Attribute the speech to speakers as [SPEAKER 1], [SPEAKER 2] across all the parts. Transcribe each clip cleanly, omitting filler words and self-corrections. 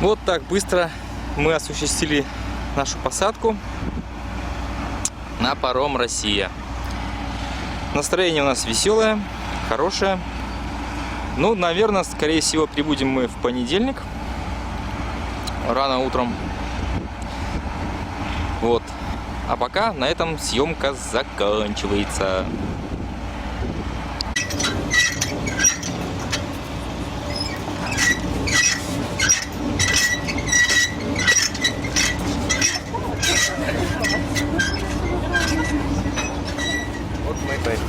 [SPEAKER 1] Вот так быстро мы осуществили нашу посадку на паром «Россия». Настроение у нас веселое, хорошее. Ну, наверное, скорее всего, прибудем мы в понедельник, рано утром. Вот. А пока на этом съемка заканчивается. Вот мы пришли.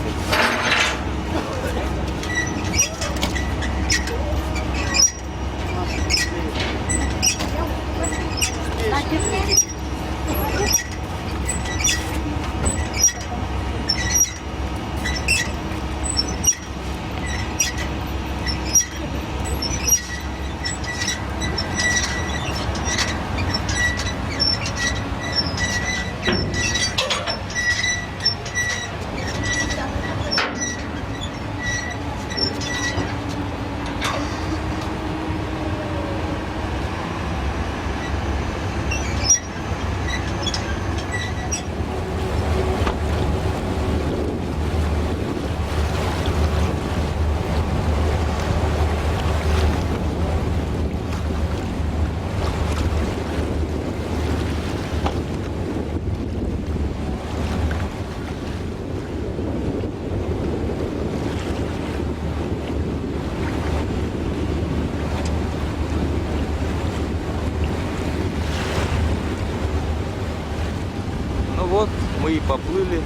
[SPEAKER 1] Вот мы и поплыли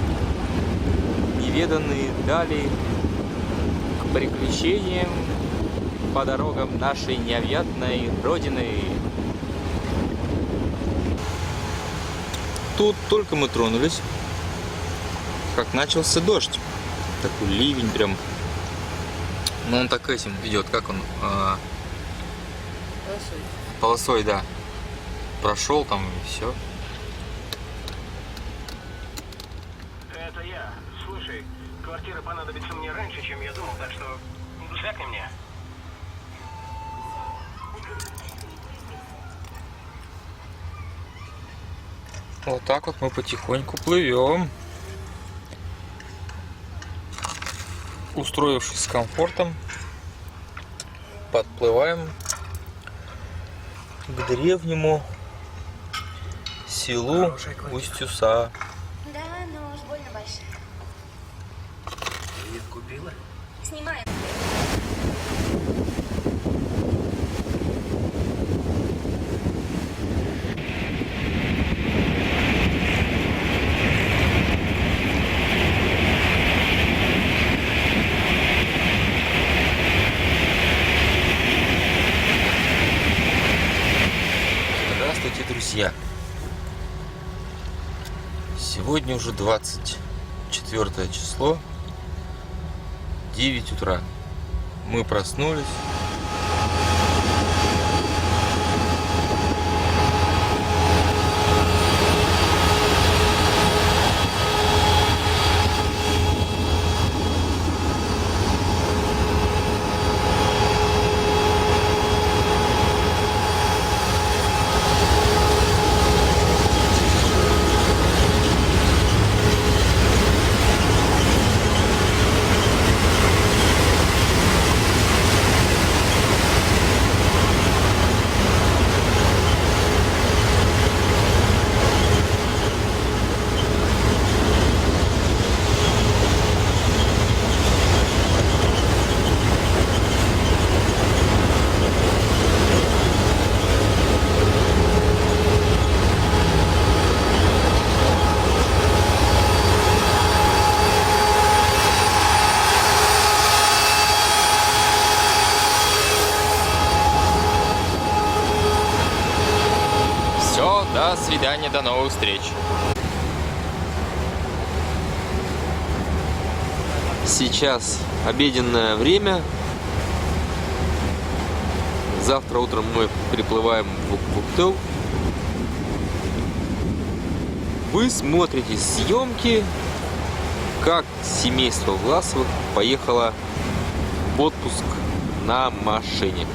[SPEAKER 1] неведанные дали к приключениям по дорогам нашей необъятной родины. Тут только мы тронулись, как начался дождь. Такой ливень прям. Ну он так этим идет, как он? Полосой, да. Прошел там и все.
[SPEAKER 2] Это я. Слушай, квартира понадобится мне раньше, чем я думал, так что звякни мне.
[SPEAKER 1] Вот так вот мы потихоньку плывем, устроившись с комфортом, подплываем к древнему селу Устюса.
[SPEAKER 3] Да, но уж больно большая.
[SPEAKER 2] Привет, купила?
[SPEAKER 3] Снимаем.
[SPEAKER 1] Здравствуйте, друзья! Сегодня уже 24 число, 9 утра. Мы проснулись. До свидания, до новых встреч. Сейчас обеденное время. Завтра утром мы приплываем в Буктыл. Вы смотрите съемки, как семейство Власовых поехало в отпуск на машине.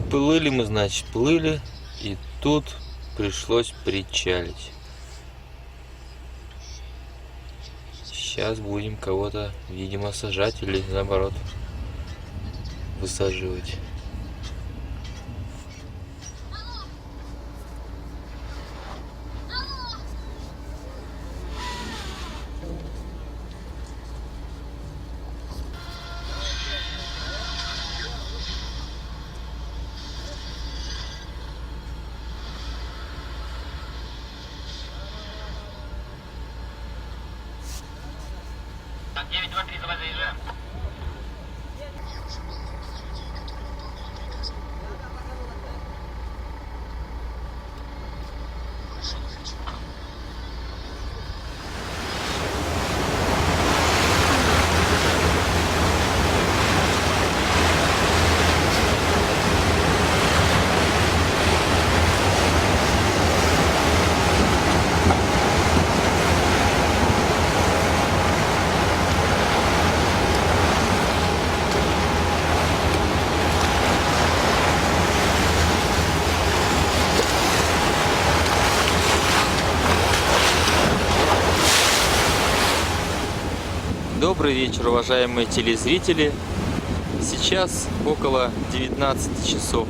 [SPEAKER 1] Плыли мы, значит, плыли, и тут пришлось причалить. Сейчас будем кого-то, видимо, сажать или наоборот высаживать.
[SPEAKER 2] Так, 923, давай заезжаем.
[SPEAKER 1] Добрый вечер, уважаемые телезрители. Сейчас около 19 часов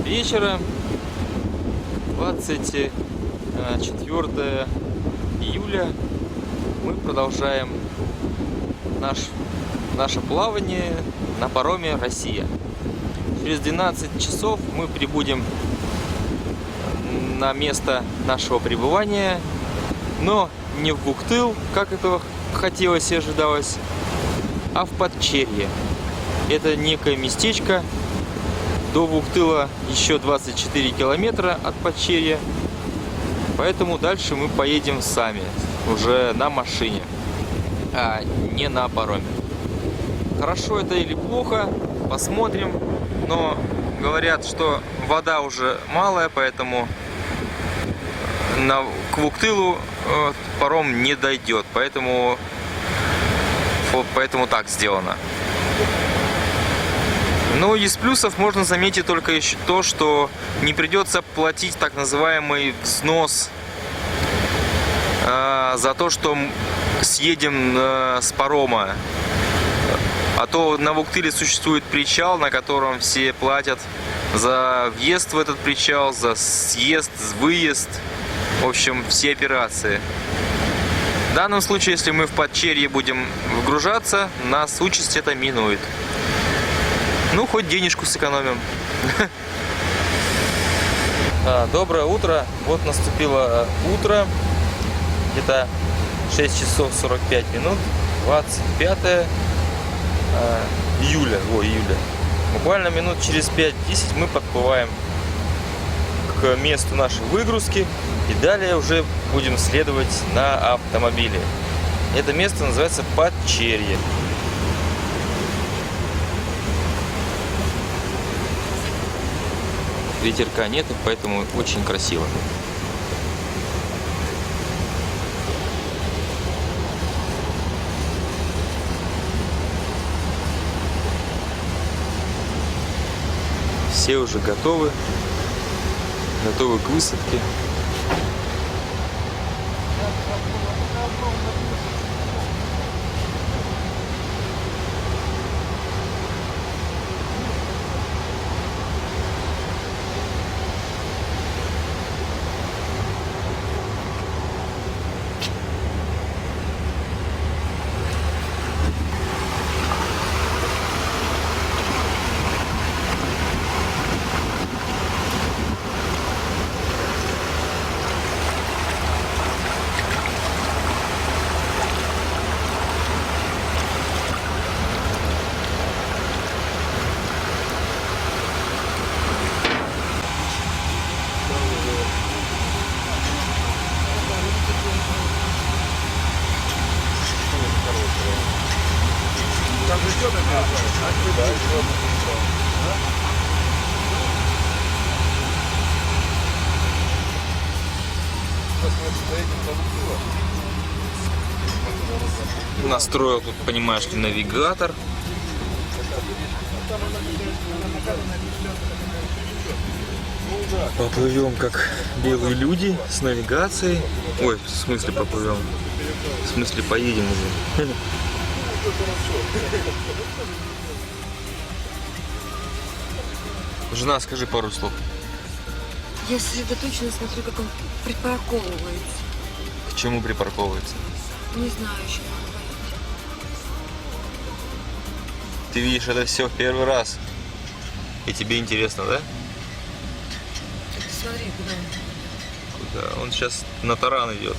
[SPEAKER 1] вечера, 24 июля. Мы продолжаем наше плавание на пароме «Россия». Через 12 часов мы прибудем на место нашего пребывания, но не в Буктыл, как этого хотелось и ожидалось, а в Подчерье. Это некое местечко. До Буктыла еще 24 километра от Подчерья. Поэтому дальше мы поедем сами, уже на машине, а не на пароме. Хорошо это или плохо, посмотрим. Но говорят, что вода уже малая, поэтому к Буктылу паром не дойдет, поэтому так сделано. Но из плюсов можно заметить только еще то, что не придется платить так называемый взнос за то, что съедем с парома. А то на Буктыле существует причал, на котором все платят за въезд в этот причал, за съезд, выезд. В общем, все операции. В данном случае, если мы в Подчерье будем вгружаться, нас участь это минует. Ну, хоть денежку сэкономим. Доброе утро. Вот наступило утро. Где-то 6 часов 45 минут. 25 июля. Буквально минут через 5-10 мы подплываем к месту нашей выгрузки. И далее уже будем следовать на автомобиле. Это место называется Подчерье. Ветерка нет, поэтому очень красиво. Все уже готовы к высадке. Настроил тут, понимаешь ли, навигатор. Поплывем как белые люди с навигацией. Ой, в смысле поплывем? В смысле поедем уже. Жена, скажи пару слов.
[SPEAKER 4] Я сосредоточенно смотрю, как он припарковывается.
[SPEAKER 1] К чему припарковывается?
[SPEAKER 4] Не знаю еще, надо понять.
[SPEAKER 1] Ты видишь это все в первый раз. И тебе интересно, да?
[SPEAKER 4] Ты смотри, куда он.
[SPEAKER 1] Куда? Он сейчас на таран идет.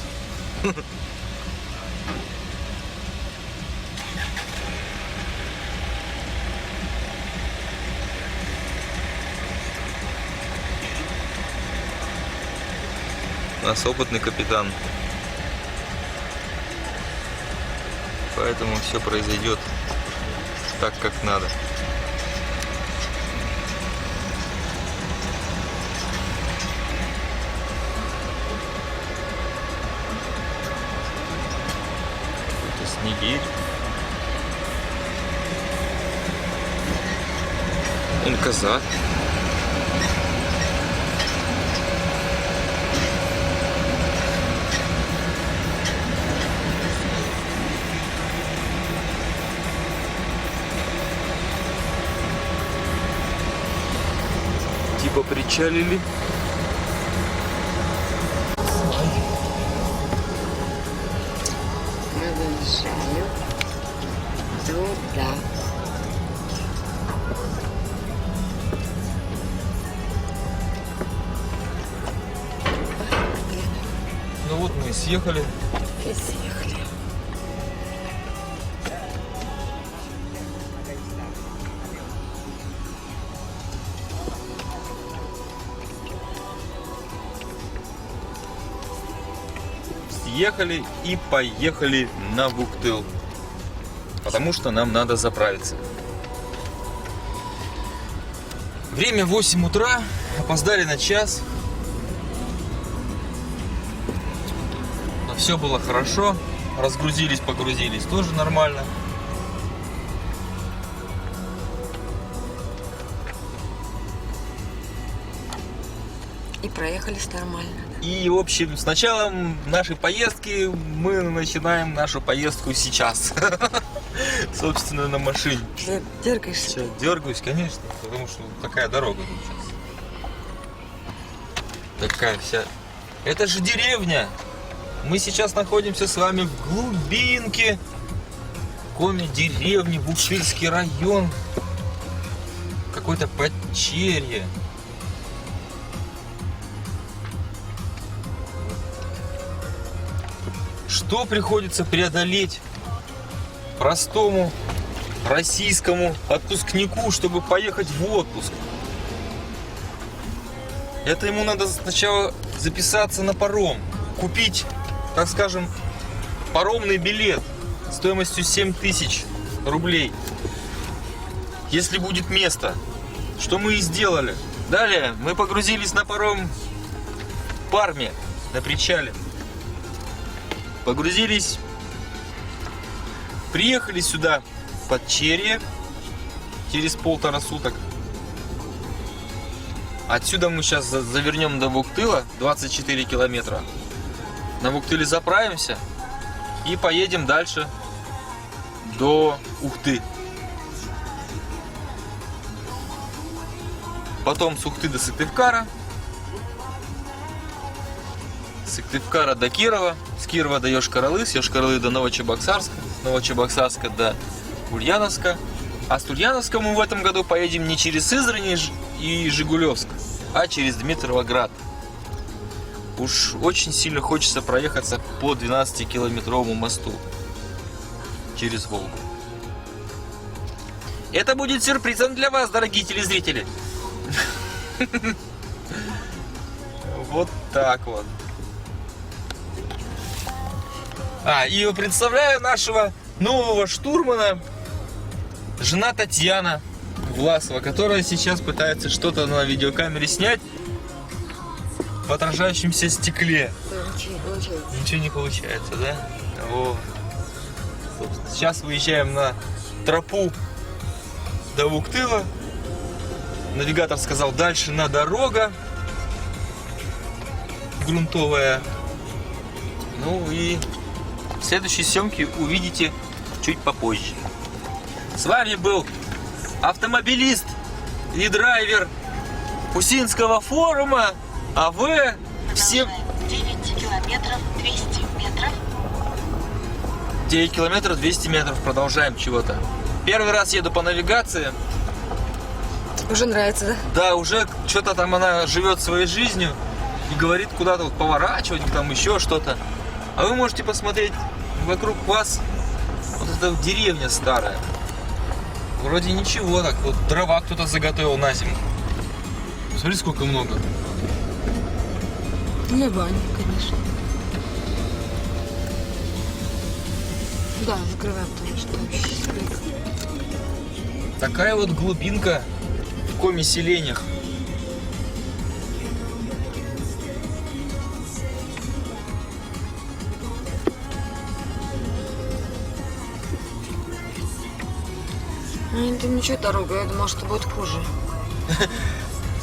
[SPEAKER 1] У нас опытный капитан. Поэтому все произойдет так, как надо. Это снегирь. Он казак. Типа причалили.
[SPEAKER 4] Мы выезжаем туда.
[SPEAKER 1] Ну вот мы и съехали.
[SPEAKER 4] И съехали.
[SPEAKER 1] Съехали и поехали на Вуктыл. Потому что нам надо заправиться. Время 8 утра. Опоздали на час. Но все было хорошо. Разгрузились, погрузились. Тоже нормально.
[SPEAKER 4] И проехались нормально.
[SPEAKER 1] И, в общем, с началом нашей поездки мы начинаем нашу поездку сейчас. Собственно, на машине.
[SPEAKER 4] Ты дергаешься?
[SPEAKER 1] Сейчас дергаюсь, конечно, потому что такая дорога тут сейчас. Такая вся. Это же деревня. Мы сейчас находимся с вами в глубинке коми деревни, Вуктыльский район. Какое-то подчерье. Что приходится преодолеть простому российскому отпускнику, чтобы поехать в отпуск? Это ему надо сначала записаться на паром, купить, так скажем, паромный билет стоимостью 7000 рублей, если будет место, что мы и сделали. Далее мы погрузились на паром в Парме, на причале. Погрузились, приехали сюда в Подчерье через 1,5 суток. Отсюда мы сейчас завернем до Вуктыла, 24 километра. На Вуктыле заправимся и поедем дальше до Ухты. Потом с Ухты до Сыктывкара. С Сыктывкара до Кирова. С Кирова до Йошкар-Олы, с Йошкар-Олы до Новочебоксарска, с Новочебоксарска до Ульяновска. А с Ульяновска мы в этом году поедем не через Сызрань и Жигулевск, а через Дмитровград. Уж очень сильно хочется проехаться по 12-километровому мосту через Волгу. Это будет сюрпризом для вас, дорогие телезрители. Вот так вот. И представляю нашего нового штурмана жена Татьяна Власова, которая сейчас пытается что-то на видеокамере снять в отражающемся стекле.
[SPEAKER 4] Ничего не получается.
[SPEAKER 1] Ничего не получается, да? Вот. Собственно, сейчас выезжаем на тропу до Вуктыла. Навигатор сказал, дальше на дорога грунтовая. Ну и следующие съемки увидите чуть попозже. С вами был автомобилист и драйвер Хусинского форума, а вы все...
[SPEAKER 3] 9 километров 200 метров.
[SPEAKER 1] 9 километров 200 метров. Продолжаем чего-то. Первый раз еду по навигации.
[SPEAKER 4] Уже нравится, да?
[SPEAKER 1] Да, уже что-то там она живет своей жизнью и говорит куда-то вот поворачивать, там еще что-то. А вы можете посмотреть вокруг вас. Вот эта вот деревня старая. Вроде ничего так. Вот дрова кто-то заготовил на зиму. Смотри, сколько много.
[SPEAKER 4] Для бани, конечно. Да, закрываем, потому что там еще снег.
[SPEAKER 1] Такая вот глубинка в коми-селениях.
[SPEAKER 4] Ну, это ничего, дорога, я думала, что будет хуже.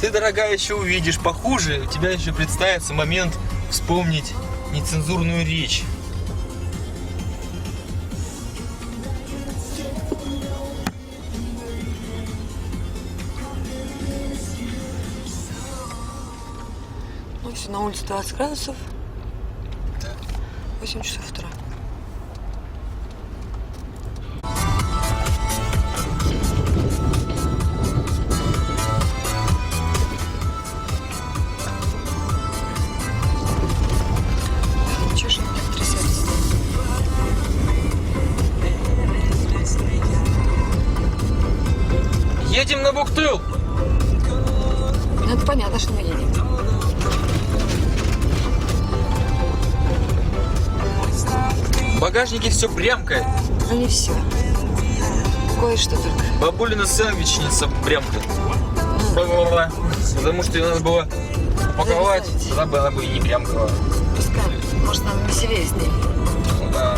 [SPEAKER 1] Ты, дорогая, еще увидишь похуже. У тебя еще представится момент вспомнить нецензурную речь.
[SPEAKER 4] Ну все, на улице 20 градусов. 8 часов утра. Чего же меня так трясется?
[SPEAKER 1] Едем на Вуктыл!
[SPEAKER 4] Ну, это понятно, что мы едем.
[SPEAKER 1] В багажнике все бремкает.
[SPEAKER 4] Ну не все. Кое-что только.
[SPEAKER 1] Бабулина сэндвичница бремкает. Потому что ее надо было упаковать,
[SPEAKER 4] Завязать.
[SPEAKER 1] тогда бы она бы и не бремкала.
[SPEAKER 4] Пускай. Может, нам веселее с ней.
[SPEAKER 1] Ну да.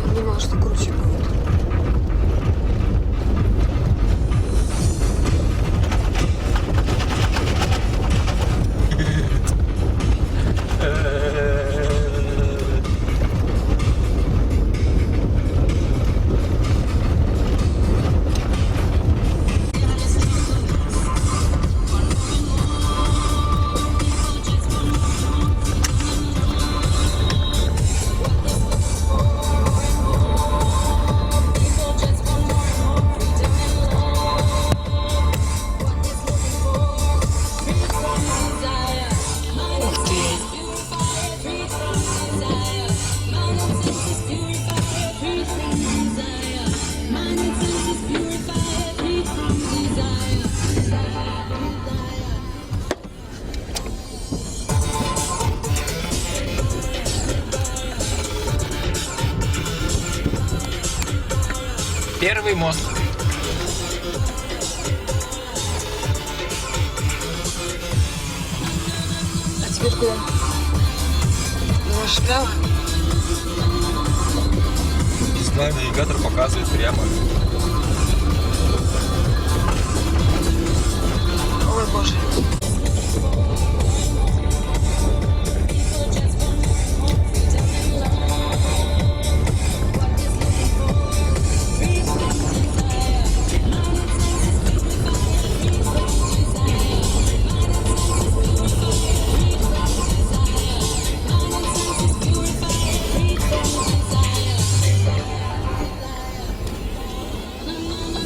[SPEAKER 4] Я думала, что круче будет. Ух ты.
[SPEAKER 1] Первый мост.
[SPEAKER 4] А теперь куда? Думаешь, вправо?
[SPEAKER 1] Не знаю, навигатор показывает прямо.
[SPEAKER 4] Ой, боже.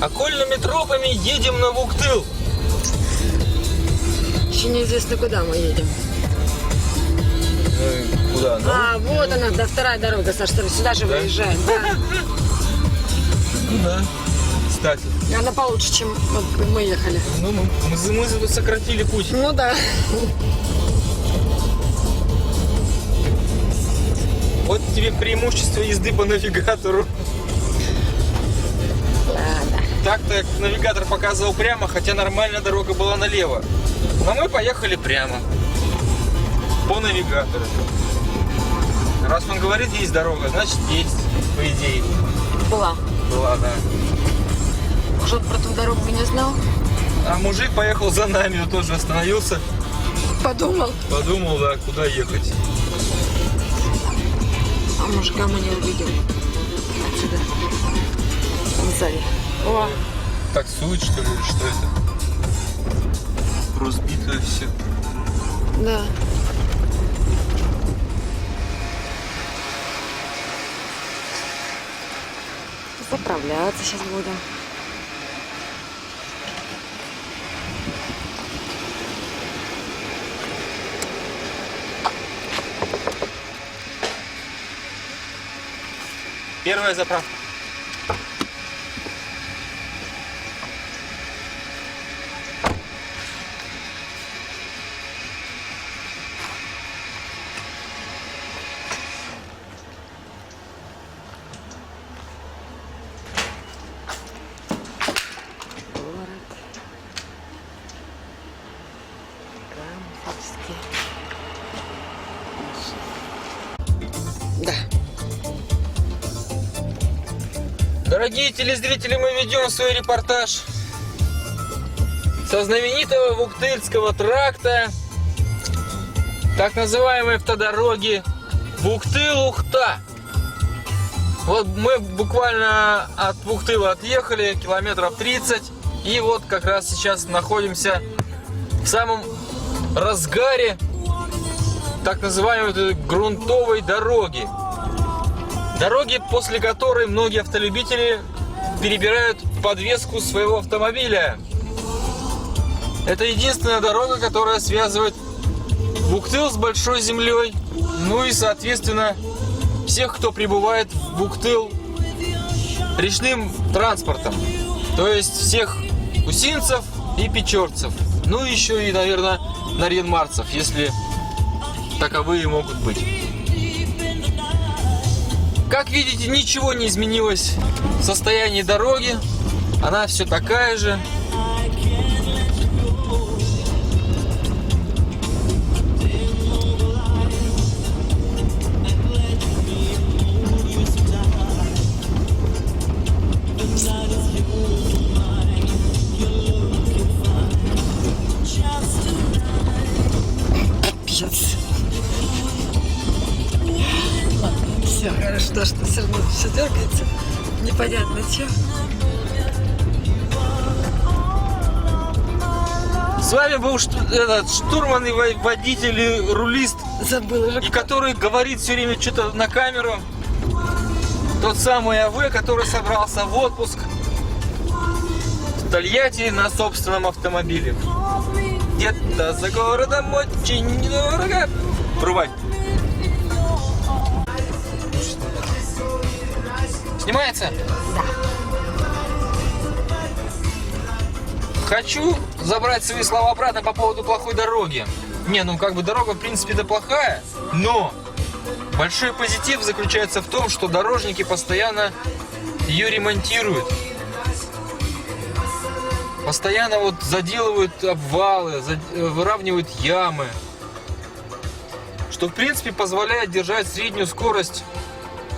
[SPEAKER 1] Окольными тропами едем на Вуктыл.
[SPEAKER 4] Еще неизвестно, куда мы едем.
[SPEAKER 1] Куда?
[SPEAKER 4] А, вот она, да, вторая дорога, Саш, сюда же
[SPEAKER 1] Да?
[SPEAKER 4] выезжаем. Да.
[SPEAKER 1] Ну да. кстати.
[SPEAKER 4] Она получше, чем вот мы ехали.
[SPEAKER 1] Ну, мы сократили путь.
[SPEAKER 4] Ну да.
[SPEAKER 1] Вот тебе преимущество езды по навигатору.
[SPEAKER 4] Ладно.
[SPEAKER 1] Так-то навигатор показывал прямо, хотя нормальная дорога была налево. Но мы поехали прямо. По навигатору. Раз он говорит, есть дорога, значит есть, по идее.
[SPEAKER 4] Была.
[SPEAKER 1] Была, да.
[SPEAKER 4] Может, он про ту дорогу не знал?
[SPEAKER 1] А мужик поехал за нами, он тоже остановился.
[SPEAKER 4] Подумал.
[SPEAKER 1] Подумал, да, куда ехать.
[SPEAKER 4] А мужика мы не увидим. Отсюда. Он сзади. О,
[SPEAKER 1] Таксует, что ли, или что это? Разбитое все.
[SPEAKER 4] да. Заправляться сейчас будем.
[SPEAKER 1] Первая заправка.
[SPEAKER 4] Да.
[SPEAKER 1] Дорогие телезрители, мы ведем свой репортаж со знаменитого Вуктыльского тракта, так называемой автодороги Вуктыл-Ухта. Вот мы буквально от Вуктыла отъехали километров 30, и вот как раз сейчас находимся в самом разгаре так называемой этой грунтовой дороги. Дороги, после которой многие автолюбители перебирают подвеску своего автомобиля. Это единственная дорога, которая связывает Вуктыл с Большой землей. Ну и, соответственно, всех, кто прибывает в Вуктыл речным транспортом. То есть всех усинцев и печорцев. Ну и еще и, наверное, нарьян-марцев, если таковые могут быть. Как видите, ничего не изменилось в состоянии дороги. Она все такая же.
[SPEAKER 4] Капец. Все хорошо, что все равно все дергается. Непонятно что.
[SPEAKER 1] С вами был этот штурман и водитель и рулист,
[SPEAKER 4] Забыла уже.
[SPEAKER 1] и который говорит все время что-то на камеру. Тот самый АВ, который собрался в отпуск в Тольятти на собственном автомобиле. Где-то за городом очень недорого. Врубай. Снимается?
[SPEAKER 4] Да.
[SPEAKER 1] Хочу забрать свои слова обратно по поводу плохой дороги. Не, ну как бы дорога в принципе-то плохая, но большой позитив заключается в том, что дорожники постоянно ее ремонтируют. Постоянно вот заделывают обвалы, выравнивают ямы. Что в принципе позволяет держать среднюю скорость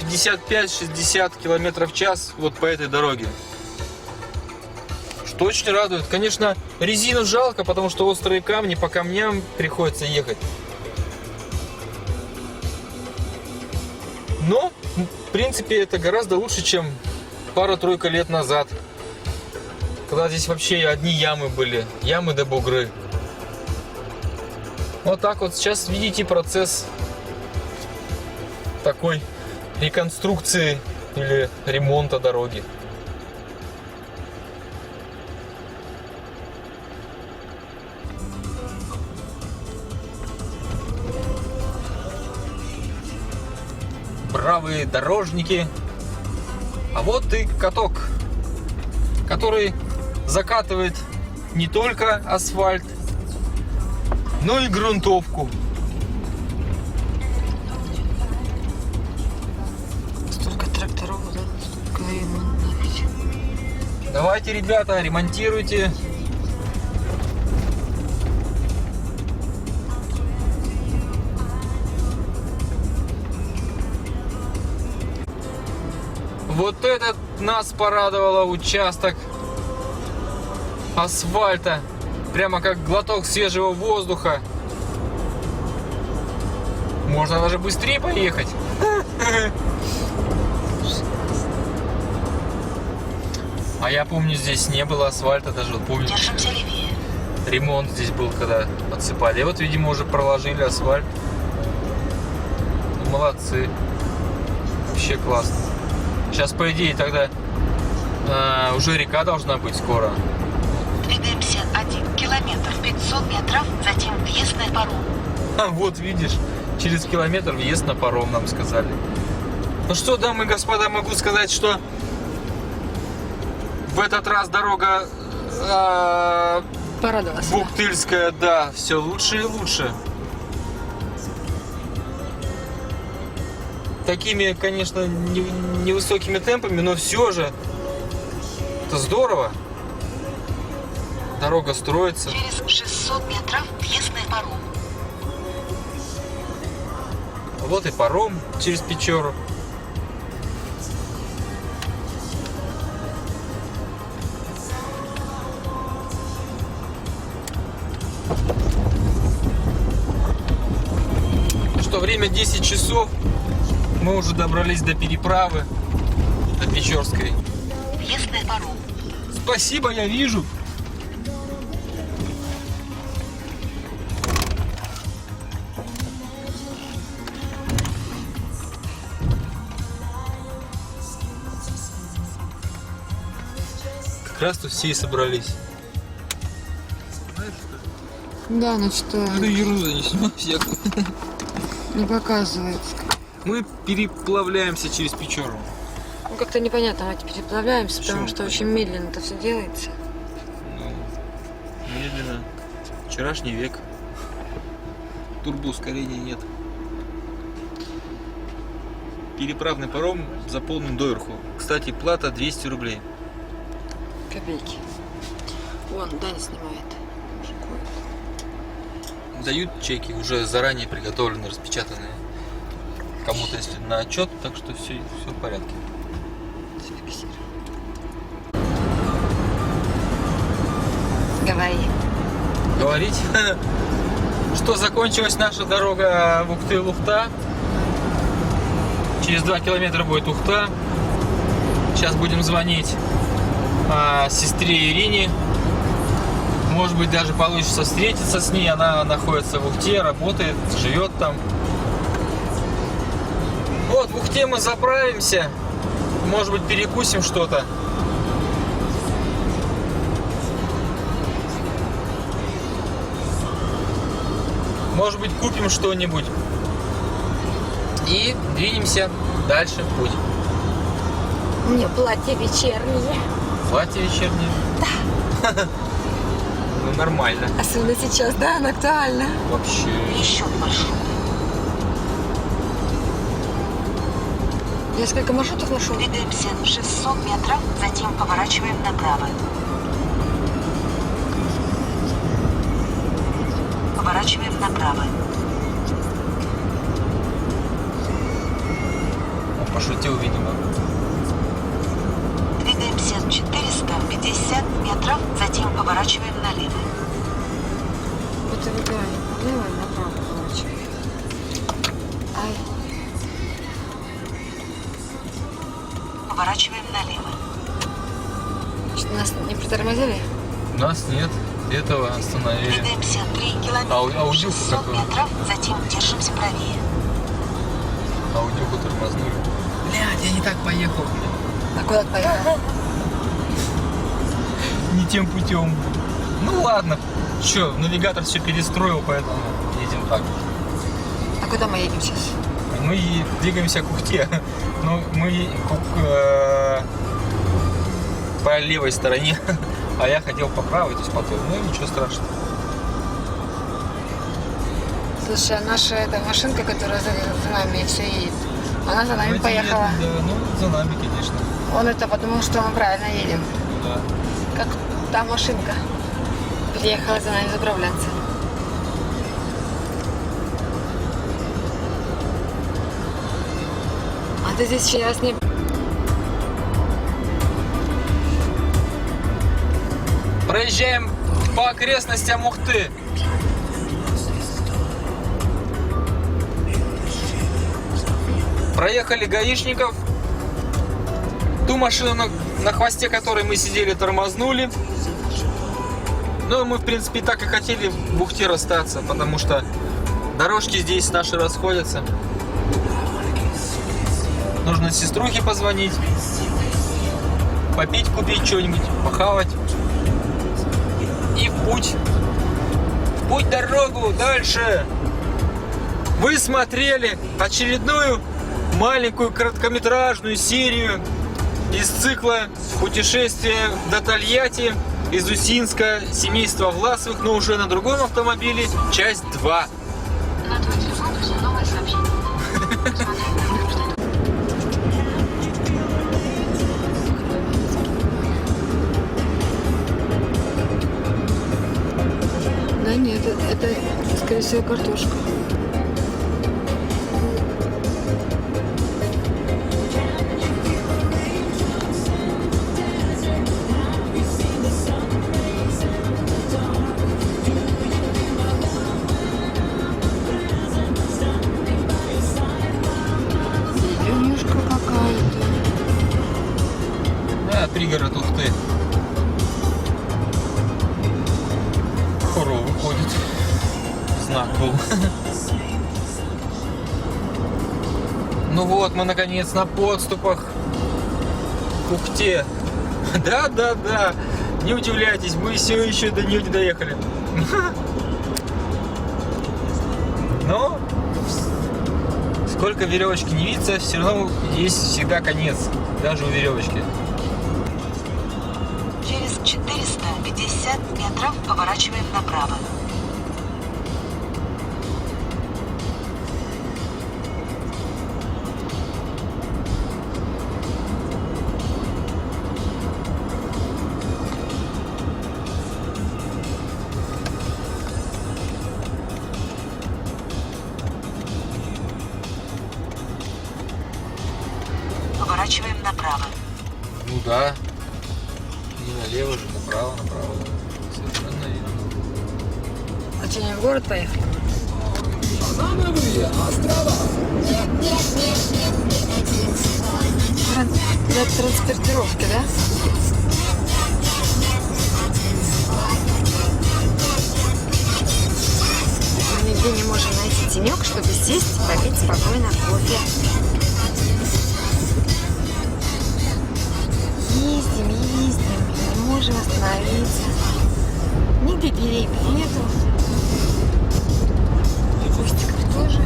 [SPEAKER 1] 55-60 км в час вот по этой дороге. Что очень радует. Конечно, резину жалко, потому что острые камни, по камням приходится ехать. Но, в принципе, это гораздо лучше, чем пару-тройку лет назад. Когда здесь вообще одни ямы были. Ямы да бугры. Вот так вот. Сейчас видите процесс такой реконструкции или ремонта дороги. Бравые дорожники. А вот и каток. который закатывает не только асфальт, но и грунтовку.
[SPEAKER 4] Столько тракторов, да? Столько ремонтов.
[SPEAKER 1] Давайте, ребята, ремонтируйте. Вот этот нас порадовало участок асфальта. Прямо как глоток свежего воздуха. Можно даже быстрее поехать. А я помню, здесь не было асфальта даже. Вот помню,
[SPEAKER 3] Держимся левее.
[SPEAKER 1] ремонт здесь был, когда отсыпали. И вот, видимо, уже проложили асфальт. Молодцы. Вообще классно. Сейчас, по идее, тогда уже река должна быть скоро.
[SPEAKER 3] Двигаемся 1 километр 500 метров, затем въезд на паром.
[SPEAKER 1] А вот видишь, через километр въезд на паром, нам сказали. Ну что, дамы и господа, могу сказать, что в этот раз дорога
[SPEAKER 4] Порадовалась.
[SPEAKER 1] Буктыльская, да, все лучше и лучше. Такими, конечно, невысокими темпами, но все же это здорово. Дорога строится.
[SPEAKER 3] Через 600 метров въезд на паром.
[SPEAKER 1] Вот и паром через Печору. Ну что, время 10 часов. Мы уже добрались до переправы, до Печорской.
[SPEAKER 3] Въезд на паром.
[SPEAKER 1] Спасибо, я вижу. Как раз тут все и собрались.
[SPEAKER 4] Да, ну что,
[SPEAKER 1] ерунда, не снимай всякую.
[SPEAKER 4] не показывается.
[SPEAKER 1] Мы переплавляемся через Печору.
[SPEAKER 4] Ну, как-то непонятно, мы теперь переплавляемся,
[SPEAKER 1] Почему?
[SPEAKER 4] потому что очень медленно это все делается.
[SPEAKER 1] Ну, медленно. Вчерашний век. Турбоускорения нет. Переправный паром заполнен доверху. Кстати, плата 200 рублей.
[SPEAKER 4] Копейки. Вон, Даня снимает.
[SPEAKER 1] Дают чеки, уже заранее приготовленные, распечатанные. Кому-то, если на отчет, так что все в порядке.
[SPEAKER 4] Говори.
[SPEAKER 1] Говорить, что закончилась наша дорога в Ухты-Ухта. Через 2 километра будет Ухта. Сейчас будем звонить сестре Ирине. Может быть, даже получится встретиться с ней. Она находится в Ухте, работает, живет там. Вот, в Ухте мы заправимся. Может быть, перекусим что-то. Может быть, купим что-нибудь. И двинемся дальше в путь.
[SPEAKER 4] Мне платье вечернее.
[SPEAKER 1] Платье вечернее? Да. Ну, нормально.
[SPEAKER 4] Особенно сейчас, да, она актуальна.
[SPEAKER 1] Вообще.
[SPEAKER 3] Еще маршрут.
[SPEAKER 4] Я сколько маршрутов нашел?
[SPEAKER 3] Двигаемся 600 метров, затем поворачиваем направо. Поворачиваем направо.
[SPEAKER 1] Он пошутил, видимо.
[SPEAKER 3] Двигаемся 450 метров, затем поворачиваем налево.
[SPEAKER 4] Это выбирай. Налево и направо поворачивай. Ай.
[SPEAKER 3] Поворачиваем налево.
[SPEAKER 4] Что, нас не притормозили?
[SPEAKER 1] Нас нет. Этого остановили.
[SPEAKER 3] Двигаемся 3 километра,
[SPEAKER 1] Аудюху
[SPEAKER 3] 600
[SPEAKER 1] какую?
[SPEAKER 3] метров, затем держимся правее.
[SPEAKER 1] Аудюху тормознули. Блядь, я не так поехал.
[SPEAKER 4] А куда ты поехал?
[SPEAKER 1] Не тем путем. Ну ладно. Че, навигатор все перестроил, поэтому едем так.
[SPEAKER 4] А куда мы едем сейчас?
[SPEAKER 1] Мы двигаемся к Ухте. Но мы по левой стороне, а я хотел по правой, то есть по той. Ну ничего страшного.
[SPEAKER 4] Слушай, а наша эта машинка, которая за нами все едет, она за нами
[SPEAKER 1] Ну,
[SPEAKER 4] поехала.
[SPEAKER 1] Да, ну за нами, конечно.
[SPEAKER 4] Он это подумал, что мы правильно едем.
[SPEAKER 1] Да.
[SPEAKER 4] Как та машинка приехала за нами заправляться. А ты здесь еще раз не...
[SPEAKER 1] Проезжаем по окрестностям Ухты. Проехали гаишников. Ту машину, на хвосте которой мы сидели, тормознули. Ну, мы, в принципе, так и хотели в Ухте расстаться, потому что дорожки здесь наши расходятся. Нужно сеструхе позвонить, попить, купить что-нибудь, похавать. И в путь. В путь, дорогу, дальше. Вы смотрели очередную маленькую короткометражную серию из цикла «Путешествие до Тольятти» из Усинска, семейства Власовых, но уже на другом автомобиле, часть 2.
[SPEAKER 3] На твой телефон пришло новое сообщение.
[SPEAKER 4] Да нет, это скорее всего картошка. Зеленюшка какая-то.
[SPEAKER 1] Да, пригород Ухты. Коровы ходит. Знак был. Ну вот, мы наконец на подступах к Ухте. Да. Не удивляйтесь, мы все еще до нее не доехали. Но сколько веревочки не видится, все равно есть всегда конец, даже у веревочки.
[SPEAKER 3] Через 450 метров поворачиваем направо. Поворачиваем направо.
[SPEAKER 1] Ну да. Не налево же, направо. Совершенно верно.
[SPEAKER 4] А что, не в город поехали? Для транспортировки, да? Мы нигде не можем найти тенек, чтобы сесть и попить спокойно кофе. Ездим, не можем остановиться. Нигде деревьев нету. Кустиков тоже.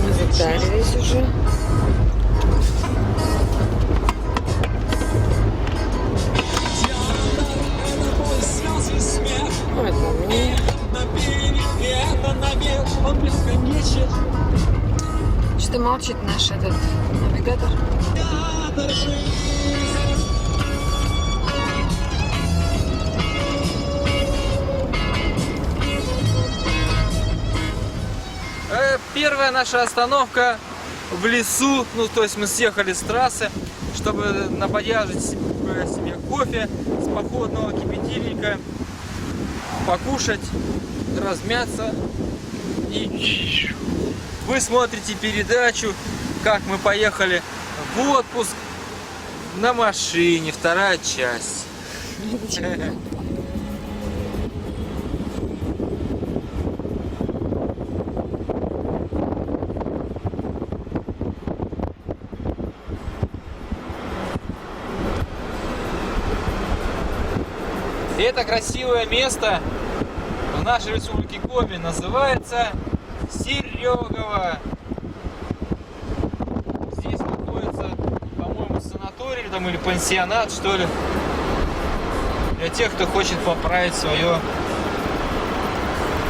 [SPEAKER 4] Мы затарились уже. Ой, это мне. Что-то молчит наш этот навигатор.
[SPEAKER 1] Первая наша остановка в лесу. Ну, то есть мы съехали с трассы, чтобы наподяжить себе кофе с походного кипятильника, покушать, размяться. И вы смотрите передачу, как мы поехали в отпуск на машине, вторая часть. Это красивое место в нашей республике Коми называется Серегово. Здесь находится, по-моему, санаторий там, или пансионат, что ли, для тех, кто хочет поправить свое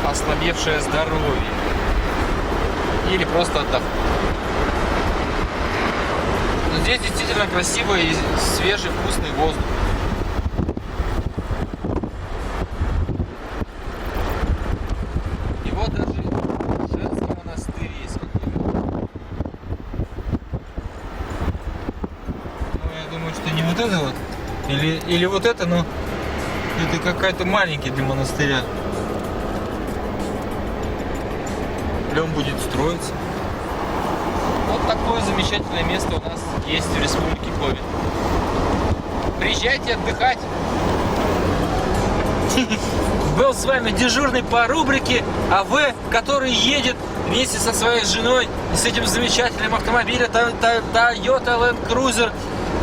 [SPEAKER 1] ослабевшее здоровье или просто отдохнуть. Но здесь действительно красивый и свежий, вкусный воздух. И вот даже женский монастырь есть какой-то. Ну, я думаю, что не вот это вот, или вот это, но это какая-то маленькая для монастыря. Или он будет строиться. Вот такое замечательное место у нас есть в республике Коми. Приезжайте отдыхать. Был с вами дежурный по рубрике АВ, который едет вместе со своей женой и с этим замечательным автомобилем Toyota Land Cruiser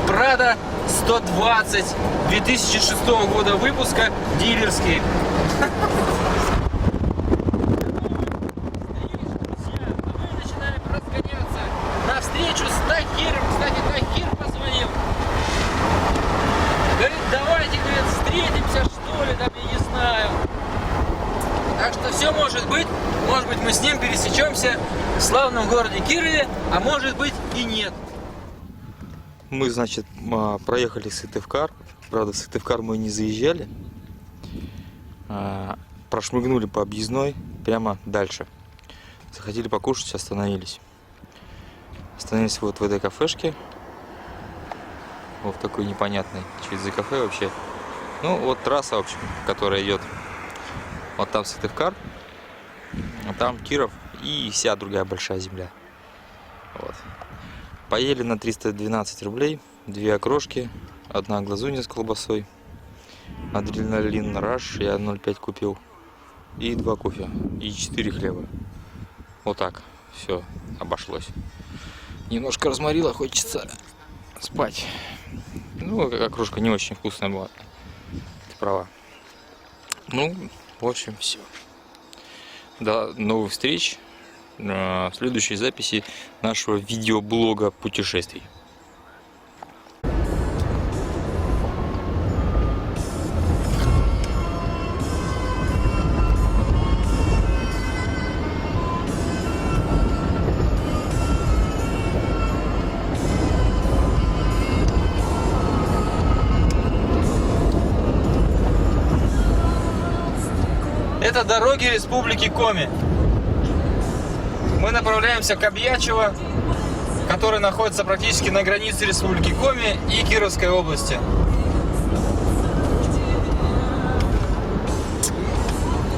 [SPEAKER 1] Prado 120 2006 года выпуска, дилерский. Навстречу с Тахиром. Кстати, Тахир позвонил. Говорит, давайте, говорит, встретимся, что ли, там, я не знаю. Так что все может быть. Может быть, мы с ним пересечемся в славном городе Кирове, а может быть и нет. Мы, значит, проехали Сыктывкар. Правда, в Сыктывкар мы не заезжали. Прошмыгнули по объездной прямо дальше. Захотели покушать, остановились. Остановились вот в этой кафешке. Вот в такой непонятной. Что это за кафе вообще? Ну, вот трасса, в общем, которая идет. Вот там Сыктывкар, а там Киров и вся другая большая земля. Вот. Поели на 312 рублей. 2 окрошки, 1 глазунья с колбасой, адреналин раш я 0,5 купил. И 2 кофе. И 4 хлеба. Вот так. Все обошлось. Немножко разморило, хочется спать. Ну, окрошка не очень вкусная была. Ты права. Ну, в общем, все. До новых встреч в следующей записи нашего видеоблога путешествий. Это дороги республики Коми. Мы направляемся к Обьячево, который находится практически на границе республики Коми и Кировской области.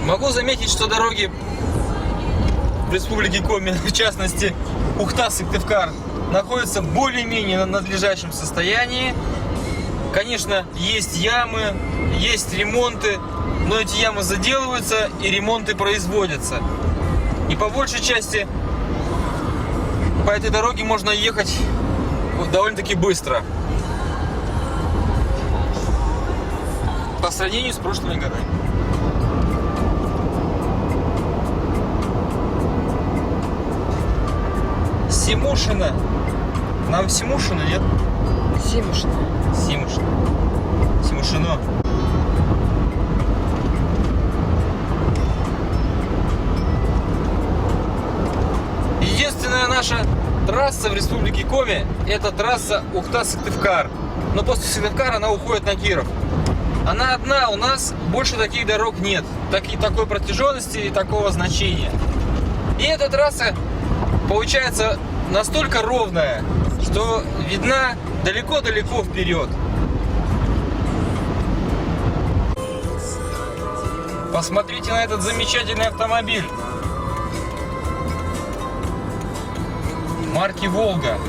[SPEAKER 1] Могу заметить, что дороги в республике Коми, в частности Ухта-Сыктывкар, находятся более-менее на надлежащем состоянии. Конечно, есть ямы, есть ремонты, но эти ямы заделываются и ремонты производятся. И по большей части по этой дороге можно ехать довольно-таки быстро по сравнению с прошлыми годами. Симушино. Нам Симушино, нет?
[SPEAKER 4] Симушино.
[SPEAKER 1] Симушино. Симушино. Единственная наша трасса в республике Коми — это трасса Ухта-Сыктывкар. Но после Сыктывкара она уходит на Киров. Она одна, у нас больше таких дорог нет. Такой протяженности и такого значения. И эта трасса получается настолько ровная, что видна далеко-далеко вперед. Посмотрите на этот замечательный автомобиль марки Волга.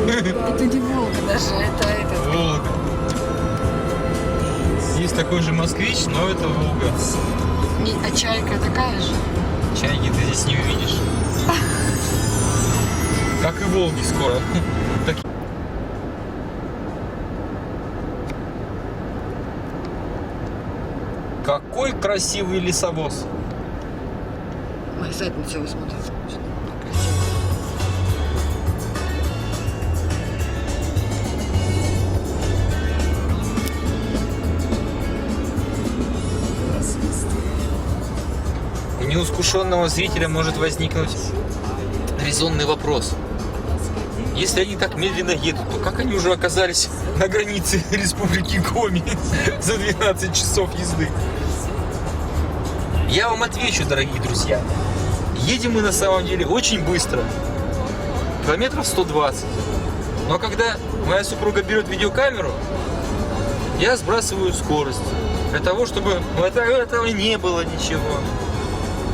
[SPEAKER 4] Это не Волга даже, это этот.
[SPEAKER 1] Волга. Есть такой же москвич, но это Волга.
[SPEAKER 4] А чайка такая же?
[SPEAKER 1] Чайки ты здесь не увидишь. Как и Волги скоро. Какой красивый лесовоз.
[SPEAKER 4] Ой, задницу его смотрит. Красиво.
[SPEAKER 1] У неискушенного зрителя может возникнуть резонный вопрос. Если они так медленно едут, то как они уже оказались на границе Республики Коми за 12 часов езды? Я вам отвечу, дорогие друзья. Едем мы на самом деле очень быстро. Километров 120. Но когда моя супруга берет видеокамеру, я сбрасываю скорость. Для того, чтобы этого не было ничего.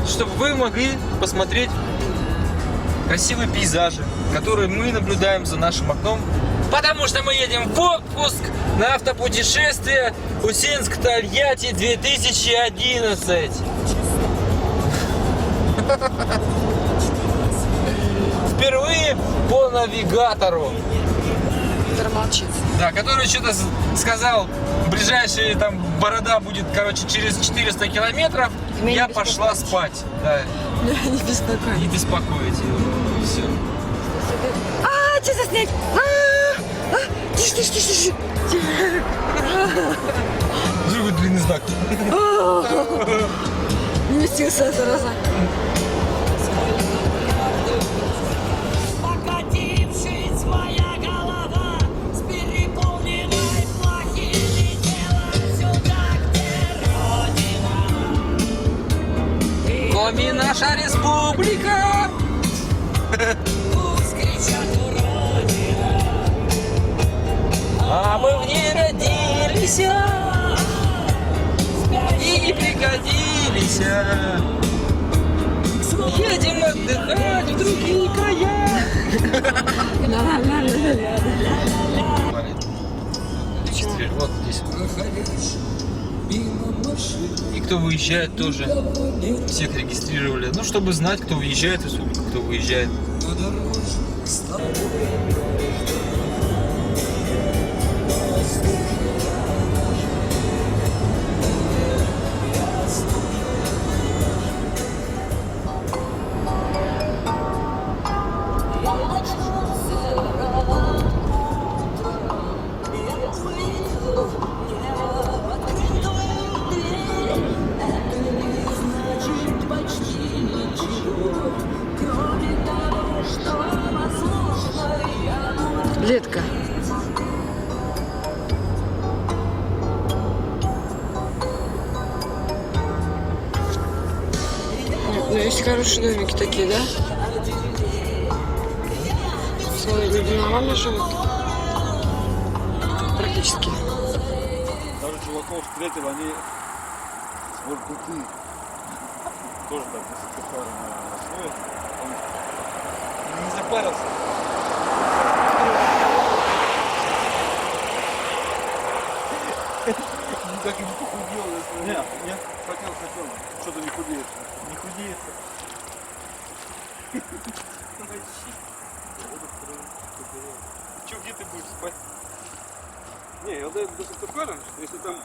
[SPEAKER 1] Чтобы вы могли посмотреть красивые пейзажи, которые мы наблюдаем за нашим окном. Потому что мы едем в отпуск на автопутешествие Усинск-Тольятти 2011. Впервые по навигатору.
[SPEAKER 4] Виктор молчит.
[SPEAKER 1] Да, который что-то сказал, ближайшая там борода будет, короче, через 400 километров.
[SPEAKER 4] Меня
[SPEAKER 1] Я
[SPEAKER 4] не
[SPEAKER 1] пошла спать. Да.
[SPEAKER 4] Не беспокойно.
[SPEAKER 1] Не беспокойте. Все.
[SPEAKER 4] А, что заснять? Тише, тише, тише, тише.
[SPEAKER 1] Живой длинный знак.
[SPEAKER 4] Не вместился это раза.
[SPEAKER 5] Покатившись, моя голова с переполненной плахи летела сюда, где Родина.
[SPEAKER 1] Коми наша республика.
[SPEAKER 5] Пусть кричат уродина.
[SPEAKER 1] А мы в ней родились и не пригодились. Едем отдыхать в другие края. Вот здесь. И кто выезжает тоже. Всех регистрировали. Ну, чтобы знать, кто въезжает в республику, кто выезжает.
[SPEAKER 4] Летка. Ну, есть хорошие домики такие, да? Свои люди нормально живут? Практически.
[SPEAKER 6] Даже чуваков встретил, они с Воркуты. Тоже так, если пары на основе. Он не запарился. Так и не похудел, если... Нет, хотел. Что-то не худеет. Не худеет. Че, где ты будешь спать? Не, я до Сыктывкара, если там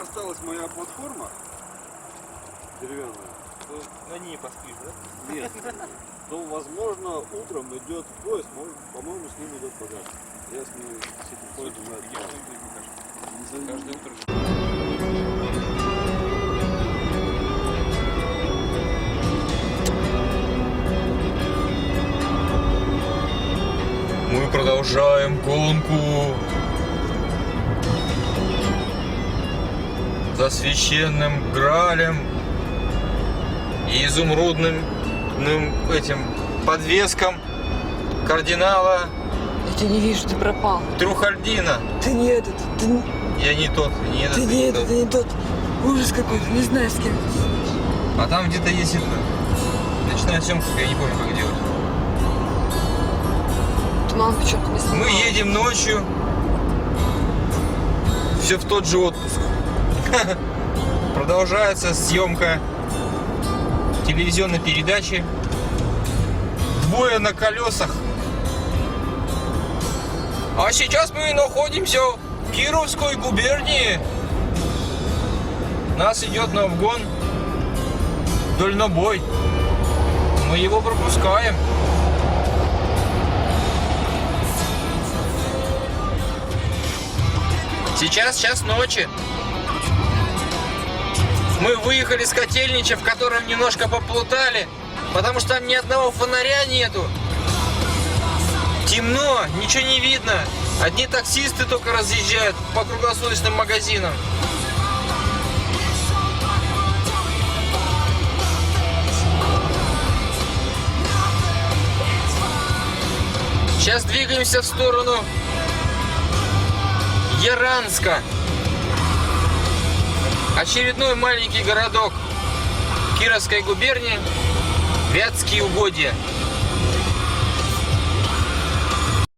[SPEAKER 6] осталась моя платформа деревянная, то
[SPEAKER 1] На ней поспишь, да?
[SPEAKER 6] нет, то возможно утром идет поезд, по-моему, с ним идет багаж. Я с этим поездом
[SPEAKER 1] Каждое утро. Мы продолжаем гонку за священным Гралем и изумрудным этим подвеском кардинала
[SPEAKER 4] Я тебя не вижу, ты пропал.
[SPEAKER 1] Трухальдина.
[SPEAKER 4] Ты не этот, ты
[SPEAKER 1] Я не тот, не этот,
[SPEAKER 4] не
[SPEAKER 1] не
[SPEAKER 4] этот,
[SPEAKER 1] тот.
[SPEAKER 4] ты не тот. Ужас какой-то, не знаю с кем.
[SPEAKER 1] А там где-то есть это. Ночная съемка, я не помню, как делать.
[SPEAKER 4] Туман почему-то не снимал.
[SPEAKER 1] Мы едем ночью. Все в тот же отпуск. Продолжается съемка телевизионной передачи. Двое на колесах. А сейчас мы находимся в Кировской губернии. нас идет на вгон дальнобой. Мы его пропускаем. Сейчас час ночи. Мы выехали с Котельнича, в котором немножко поплутали, потому что там ни одного фонаря нету. Темно, ничего не видно. Одни таксисты только разъезжают по круглосуточным магазинам. Сейчас двигаемся в сторону Яранска. Очередной маленький городок Кировской губернии, Вятские угодья.